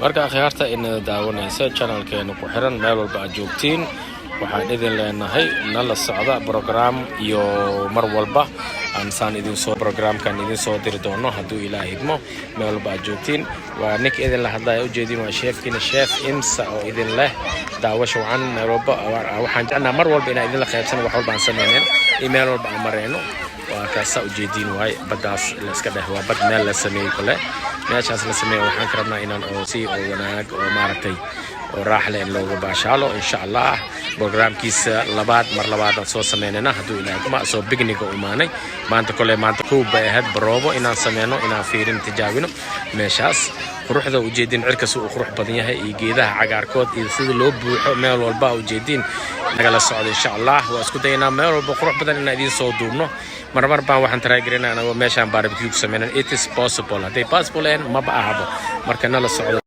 marka akhyaarta in daawanaysa channelkeena ku xiran meel walba aad joogtiin waxaan idin leenahay nala socda program iyo mar walba aan saan idin soo programkan idin soo diri doono hadduu ilaahay idmo meel walba aad joogtiin waa nik idin la hadlaya ujeedin waa sheefkiina sheef imsa oo idin leh daawasho wacan meel walba waxaan jeclaa mar walba inaan idin la qaybsano wax walba aan sameeyeen email walba aan mareyno waa kaasa ujeedin waay baddaas la iska dheh waa bad meel la sameeyey kale meeshaas la sameeyo waxaan ka rabnaa inaan oo si oo wanaag oo maaragtay oo raax leh in looga baashaalo insha allah programkiisa mar labaad soo sameynayna hadduu ilaahay ma soo bigniga u imaanay maanta kale maanta kuuba ahayd baroobo inaan sameyno inaan fiirin tijaabino meeshaas quruxda ujeedin cirkaas uu qurux badan yahay iyo geedaha cagaarkood iyo sida loo buuxo meel walba ujeedin nagala socdo insha allah waa isku daynaa meel walba qurux badan inaan idin soo duubno marmar baan waxaan taraagirina anagoo meeshaan barbecue sameynaa it is possible hadday possible ma ahabo marka nala socdo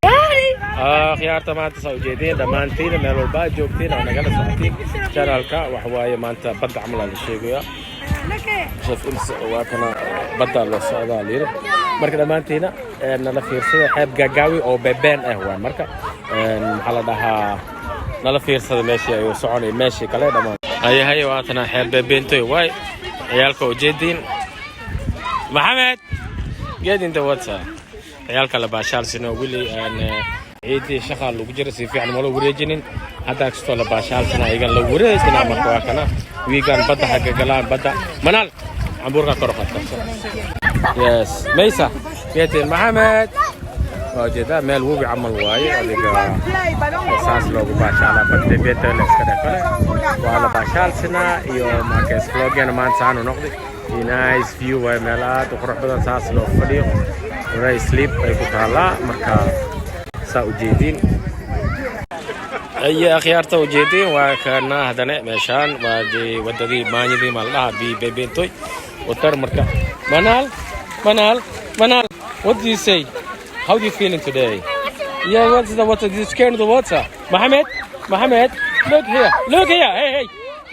khiyaarta maanta soo jeedin dhamaantiin meel walba joogtiin oo nagala socotiin channelka wax waaye maanta badda camal la sheegaya shaf imsa waa kana badda la socdaa liir marka dhamaantiin nala fiirsada xeeb gaagaawi oo bebeen waa marka maxaa la dhahaa nala fiirsada meeshii ay soconay meeshii kale dhamaan hay waatana xeeb bebeentay waay ciyaalka oo jeedin maxamed geedinta wata ciyaalka la baashaal sino wili عيدي شغال وجرى سي في عن مولو وريجنين هذا كستو لا باشال سنا ايغان لو وريجنا ما كوا كنا ويغان بدا حق غلان بدا منال عمبورغا كرخت يس ميسا يتي محمد وجدا ميل وبي عمل واي اديغا اساس لو باشال بده بيت لا اسكدا كله ولا باشال سنا يو ما كسلوغان مان سانو نقدي نايس فيو واي ميلاد وقرح بدن اساس لو فديو راي سليب اي كتالا marka ujeedin ay akhyaarta ujeedin waa kana hadana meeshaan waadi wadadii maanyadii maldaha bi bebentoy watar marka manal what do you say how do you feeling today yeah what's the water you scared of the water Mohammed look here hey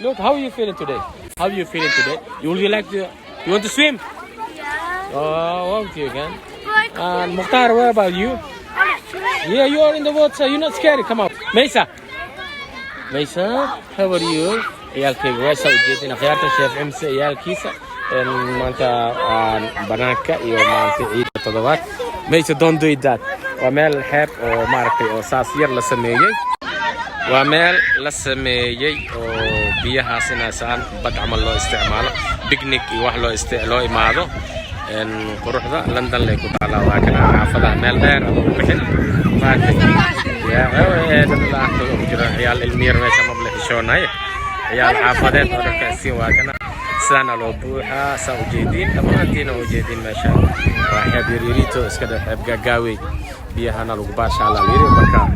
look how are you feeling today you want to swim oh okay again and Mukhtar what about you Yeah, you are in the water. You're not scared. Come on. Mesa, how are you? عيالكي واسع جدا خيارته شاف امس عيال كيسة مانتا بناكا يوم مانتا عيد التضوات ميسا don't do that ومال حاب وماركي وساسير لسميي ومال لسميي وبيها سناسان بدعمل له استعماله بيكنيك يوح له استعلو إماده إن قروح ذا لندن ليكو تعالى وكان عافظة مال دير أبو بحل يا الله أحضر عيال المير ميسا مبلغ شون هاي عيال عافظات ودرك السين وكان سانا لو بوحة سأوجيدين أمانتين أوجيدين ما شاء الله وحيب يريريتو اسكده حيب قاقاوي بيها نالو باشا على ليري وبكا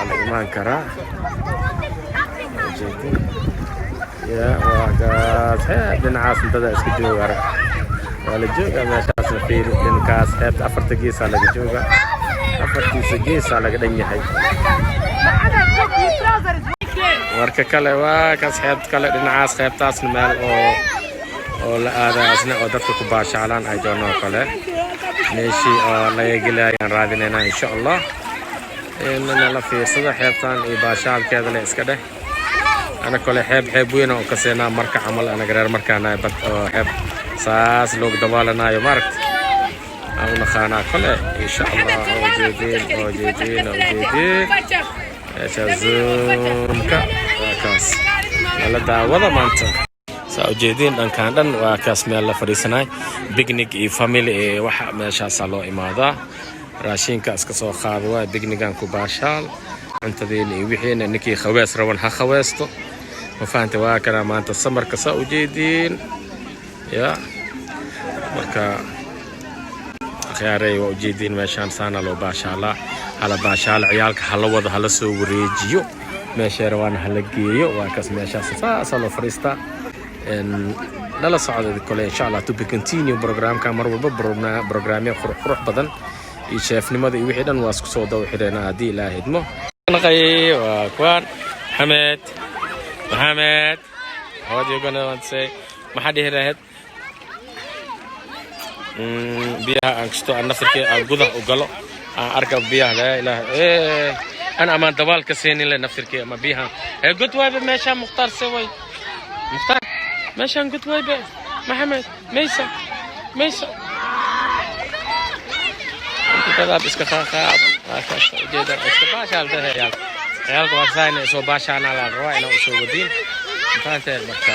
الإيمان كرا أوجيدين يا وقاس حيب دنعاس انتدى اسكدو غرق والجوغا ما شاء الله فيه دنكاس حيب أفرتقيس على جوغا أفرتقيس على قدنيا هاي warka kale waa kaas xeebta kale dhinacaas xeebtaasna meel oo la aadaasna oo dadka ku baashaalaan ay doonaan kale meeshii oo laga gelayaan raadinayna insha Allah inna la fiirsado xeebtan iyo baashaalkeeda la iska dheh ana kale xeeb weyn oo ka seenaa marka camal ana gareer markaana bad oo xeeb saas loo dabaalanayo markt ana khana kale insha Allah oo jeedin شازومكا وكاس على دعوة مانتا سأوجدين أن كان دن وكاس مال فريسناي بيكنيك إي فاميلي إي وح ماشى صلوا إمادا راشين كاس كسو خاضوا بيكنيك عن كوباشال أنت ذيل إي وحين إنكي خواس روان خواستو وفانت واكرا مانتا سمر كسأوجدين يا مركا خياري وأوجدين ماشان سانا لو باشالا على باشال عيالك هلا وضع هلا سو ريجيو ماشي روان هلا جيو وكاس ماشي صلوا فريستا ان لا صعد كل ان شاء الله تو بي كونتينيو بروجرام كامر وبرنا برنامج خروح بدن يشاف نمد وحدن واسك سو دو خدينا هدي لا هدمو نقي وكوان محمد how do you gonna want to say ما حد يهرهد بيها انكستو النفركي الجذع وقلو اركب بيها لا اله ايه انا امان دوال كسيني لنفس الكي ما بيها قلت واي ماشي مختار سوي مختار ماشي قلت واي محمد ميسا انت تلعب اسكخا جدا اسكباشا ده يا عيال كوارساين سو باشا على الرواي لو سو ودين فانت marka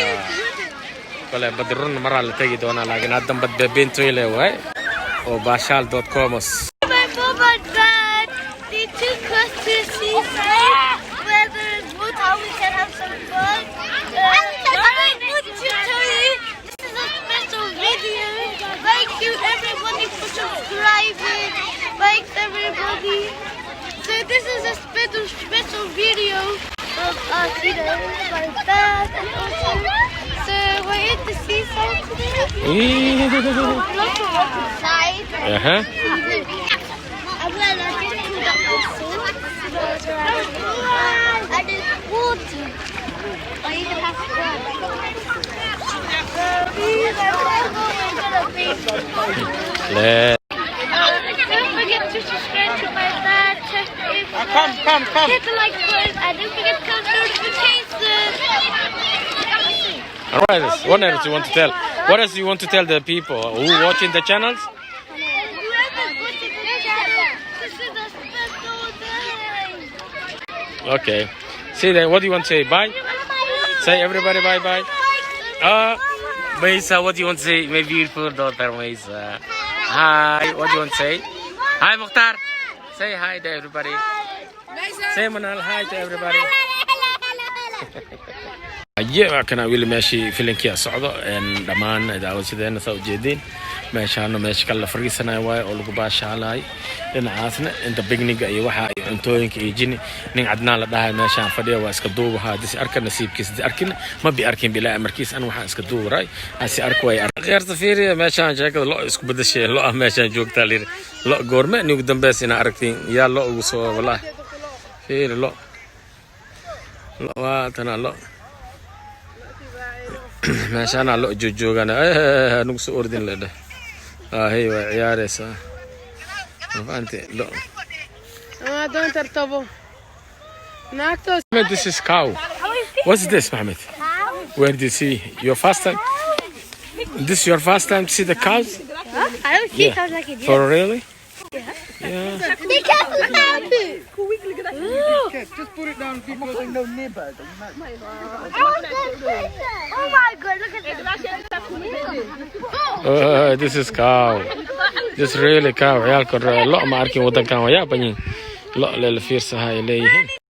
kale badrun mar la tagi doona laakiin haddan bad been toyle way oo bashal.com my mom and dad they took us to see where there's wood how we can have some fun I want to tell you this is a special video. Thank you everybody for subscribing. Thanks everybody. So this is a special video of us, you know, my dad and also. So we're in the seaside today. Lots of walk inside. I'm gonna just put up the salt. And it's water. I even have to go. Don't forget to subscribe to my dad. Come. Hit the like button and don't forget to turn notifications. All right, what else you want to tell? What else you want to tell the people who watching the channels? Whoever's watching the channel, this is a special day. Okay. See then, what do you want to say? Bye? Say everybody bye. Maisa, what do you want to say? My beautiful daughter, Maisa. Hi, what do you want to say? Hi, Mukhtar. Say hi to everybody. Say Manal, hi to everybody. كنا ويلي ماشي فيلنكي صعدة إن دمان دعوة سيدنا سو جدين ماشي أنا ماشي كلا فريسنا واي أولو باش على إن عاثنا أنت بيجني أي واحد أنتوينك يجيني نين عدنا لده ماشي عن فدية واسكدو وهذا سي أركن نسيب كيس أركن ما بيأركن بلا مركز أنا واحد اسكدو راي هسي أركوي غير تفيري ماشي عن جاك لا اسكو بدي شيء لا ماشي جوك تالير لا غورمة نقدم بس إن أركتين يا لا وصو والله فير لا واتنا لا ماشي أنا لو جوجو أنا نقص أردن لده هي وعيارسة أنت لو don't ترتبو ناكتو. This is cow. What's this, Mohammed? Where did you see your first time? This is your first time to see the cows? I don't see cows like it. For really? Yeah. Be careful of bamboo. Just put it down because I know neighbors. Oh my god, look at that. This is cow. This really cow. عيالكم لا ما أركين ودن كانوا يا بني لا للفيرس هاي ليه